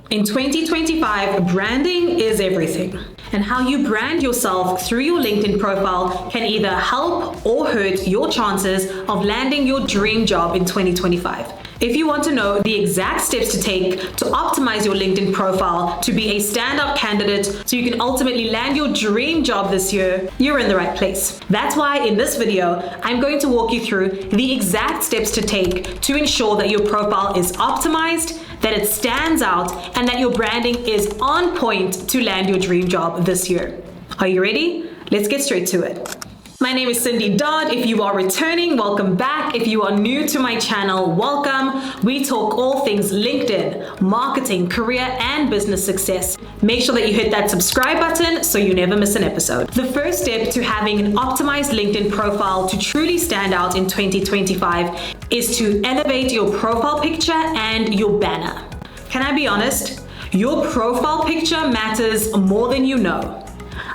In 2025, branding is everything. And how you brand yourself through your LinkedIn profile can either help or hurt your chances of landing your dream job in 2025. If you want to know the exact steps to take to optimize your LinkedIn profile to be a standout candidate so you can ultimately land your dream job this year, you're in the right place. That's why in this video, I'm going to walk you through the exact steps to take to ensure that your profile is optimized, that it stands out, and that your branding is on point to land your dream job this year. Are you ready? Let's get straight to it. My name is Cindy Dodd. If you are returning, welcome back. If you are new to my channel, welcome. We talk all things LinkedIn, marketing, career, and business success. Make sure that you hit that subscribe button so you never miss an episode. The first step to having an optimized LinkedIn profile to truly stand out in 2025 is to elevate your profile picture and your banner. Can I be honest? Your profile picture matters more than you know.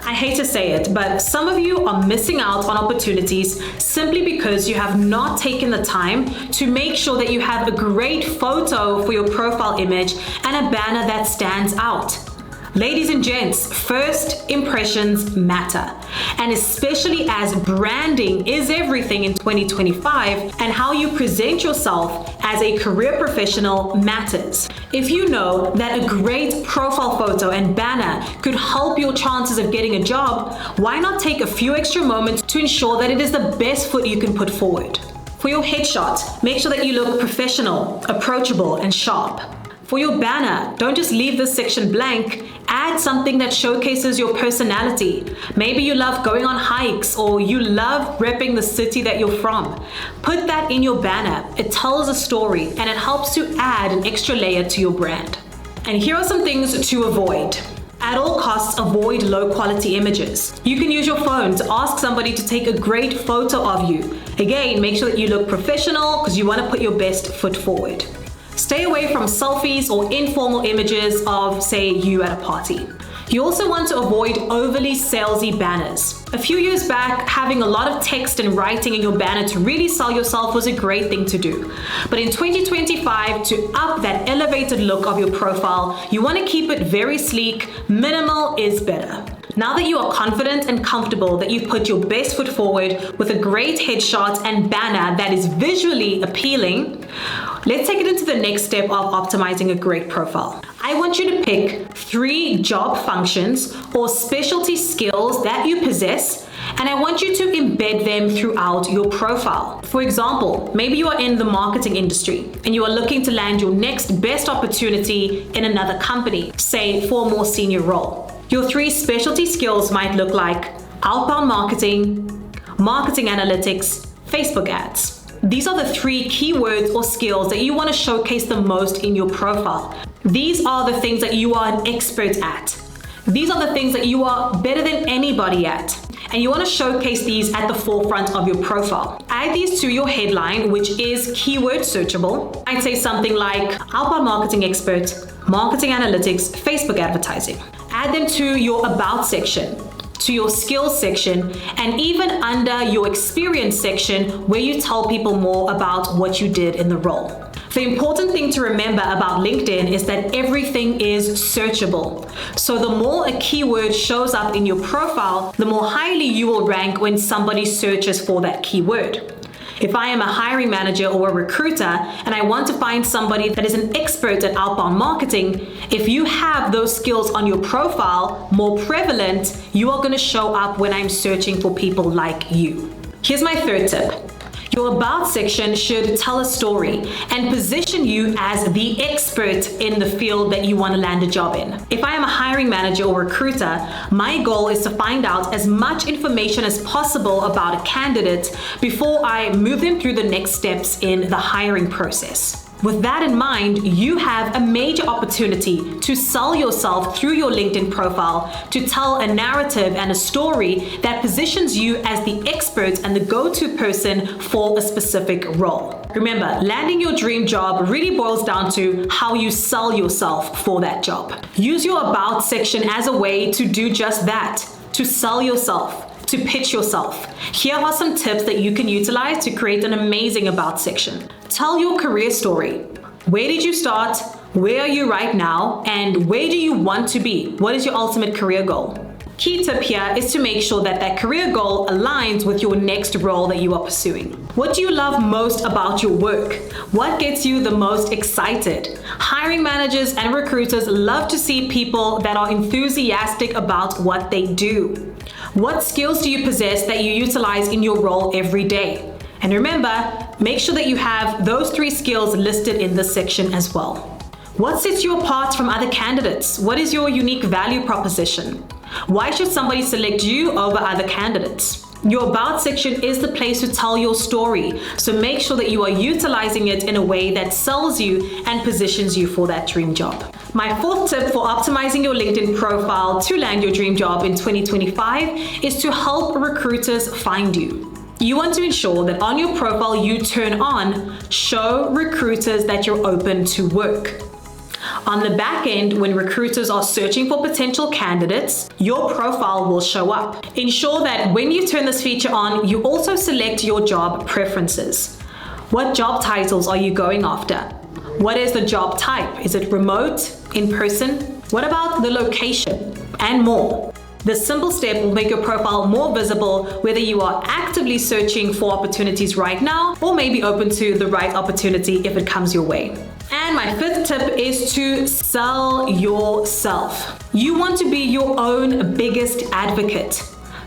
I hate to say it, but some of you are missing out on opportunities simply because you have not taken the time to make sure that you have a great photo for your profile image and a banner that stands out. Ladies and gents, first impressions matter, and especially as branding is everything in 2025, and how you present yourself as a career professional matters. If you know that a great profile photo and banner could help your chances of getting a job, why not take a few extra moments to ensure that it is the best foot you can put forward? For your headshot, make sure that you look professional, approachable, and sharp. For your banner, don't just leave this section blank. Add something that showcases your personality. Maybe you love going on hikes, or you love repping the city that you're from. Put that in your banner. It tells a story and it helps to add an extra layer to your brand. And here are some things to avoid. At all costs, avoid low quality images. You can use your phone to ask somebody to take a great photo of you. Again, make sure that you look professional because you want to put your best foot forward. Stay away from selfies or informal images of, say, you at a party. You also want to avoid overly salesy banners. A few years back, having a lot of text and writing in your banner to really sell yourself was a great thing to do. But in 2025, to up that elevated look of your profile, you want to keep it very sleek. Minimal is better. Now that you are confident and comfortable that you've put your best foot forward with a great headshot and banner that is visually appealing, let's take it into the next step of optimizing a great profile. I want you to pick 3 job functions or specialty skills that you possess, and I want you to embed them throughout your profile. For example, maybe you are in the marketing industry and you are looking to land your next best opportunity in another company, say for a more senior role. Your 3 specialty skills might look like outbound marketing, marketing analytics, Facebook ads. These are the 3 keywords or skills that you want to showcase the most in your profile. These are the things that you are an expert at. These are the things that you are better than anybody at. And you want to showcase these at the forefront of your profile. Add these to your headline, which is keyword searchable. I'd say something like outbound marketing expert, marketing analytics, Facebook advertising. Add them to your about section, to your skills section, and even under your experience section where you tell people more about what you did in the role. The important thing to remember about LinkedIn is that everything is searchable. So the more a keyword shows up in your profile, the more highly you will rank when somebody searches for that keyword. If I am a hiring manager or a recruiter and I want to find somebody that is an expert at outbound marketing, if you have those skills on your profile more prevalent, you are going to show up when I'm searching for people like you. Here's my 3rd tip. Your about section should tell a story and position you as the expert in the field that you want to land a job in. If I am a hiring manager or recruiter, my goal is to find out as much information as possible about a candidate before I move them through the next steps in the hiring process. With that in mind, you have a major opportunity to sell yourself through your LinkedIn profile, to tell a narrative and a story that positions you as the expert and the go-to person for a specific role. Remember, landing your dream job really boils down to how you sell yourself for that job. Use your about section as a way to do just that, to sell yourself, to pitch yourself. Here are some tips that you can utilize to create an amazing about section. Tell your career story. Where did you start? Where are you right now? And where do you want to be? What is your ultimate career goal? Key tip here is to make sure that that career goal aligns with your next role that you are pursuing. What do you love most about your work? What gets you the most excited? Hiring managers and recruiters love to see people that are enthusiastic about what they do. What skills do you possess that you utilize in your role every day? And remember, make sure that you have those 3 skills listed in this section as well. What sets you apart from other candidates? What is your unique value proposition? Why should somebody select you over other candidates? Your About section is the place to tell your story, so make sure that you are utilizing it in a way that sells you and positions you for that dream job. My 4th tip for optimizing your LinkedIn profile to land your dream job in 2025 is to help recruiters find you. You want to ensure that on your profile you turn on show recruiters that you're open to work. On the back end, when recruiters are searching for potential candidates, your profile will show up. Ensure that when you turn this feature on, you also select your job preferences. What job titles are you going after? What is the job type? Is it remote, in person? What about the location? And more. This simple step will make your profile more visible whether you are actively searching for opportunities right now or maybe open to the right opportunity if it comes your way. And my 5th tip is to sell yourself. You want to be your own biggest advocate.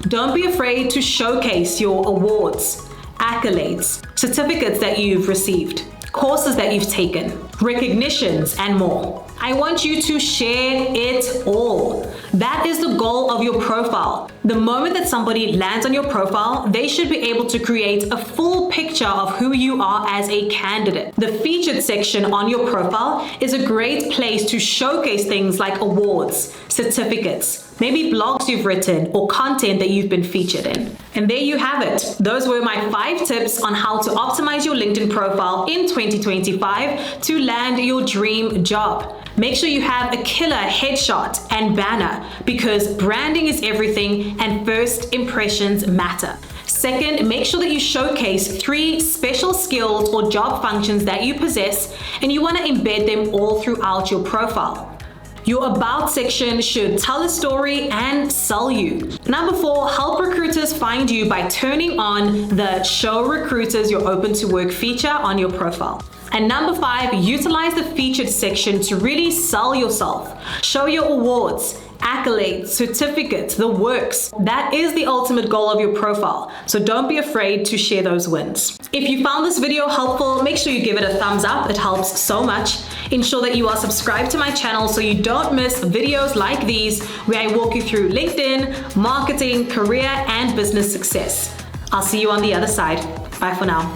Don't be afraid to showcase your awards, accolades, certificates that you've received, courses that you've taken, recognitions, and more. I want you to share it all. That is the goal of your profile. The moment that somebody lands on your profile, they should be able to create a full picture of who you are as a candidate. The featured section on your profile is a great place to showcase things like awards, certificates, maybe blogs you've written or content that you've been featured in. And there you have it. Those were my 5 tips on how to optimize your LinkedIn profile in 2025 to land your dream job. Make sure you have a killer headshot and banner because branding is everything and first impressions matter. Second, make sure that you showcase 3 special skills or job functions that you possess and you want to embed them all throughout your profile. Your About section should tell a story and sell you. Number 4, help recruiters find you by turning on the Show Recruiters You're Open to Work feature on your profile. And number 5, utilize the featured section to really sell yourself. Show your awards, accolades, certificates, the works. That is the ultimate goal of your profile. So don't be afraid to share those wins. If you found this video helpful, make sure you give it a thumbs up. It helps so much. Ensure that you are subscribed to my channel so you don't miss videos like these where I walk you through LinkedIn, marketing, career, and business success. I'll see you on the other side. Bye for now.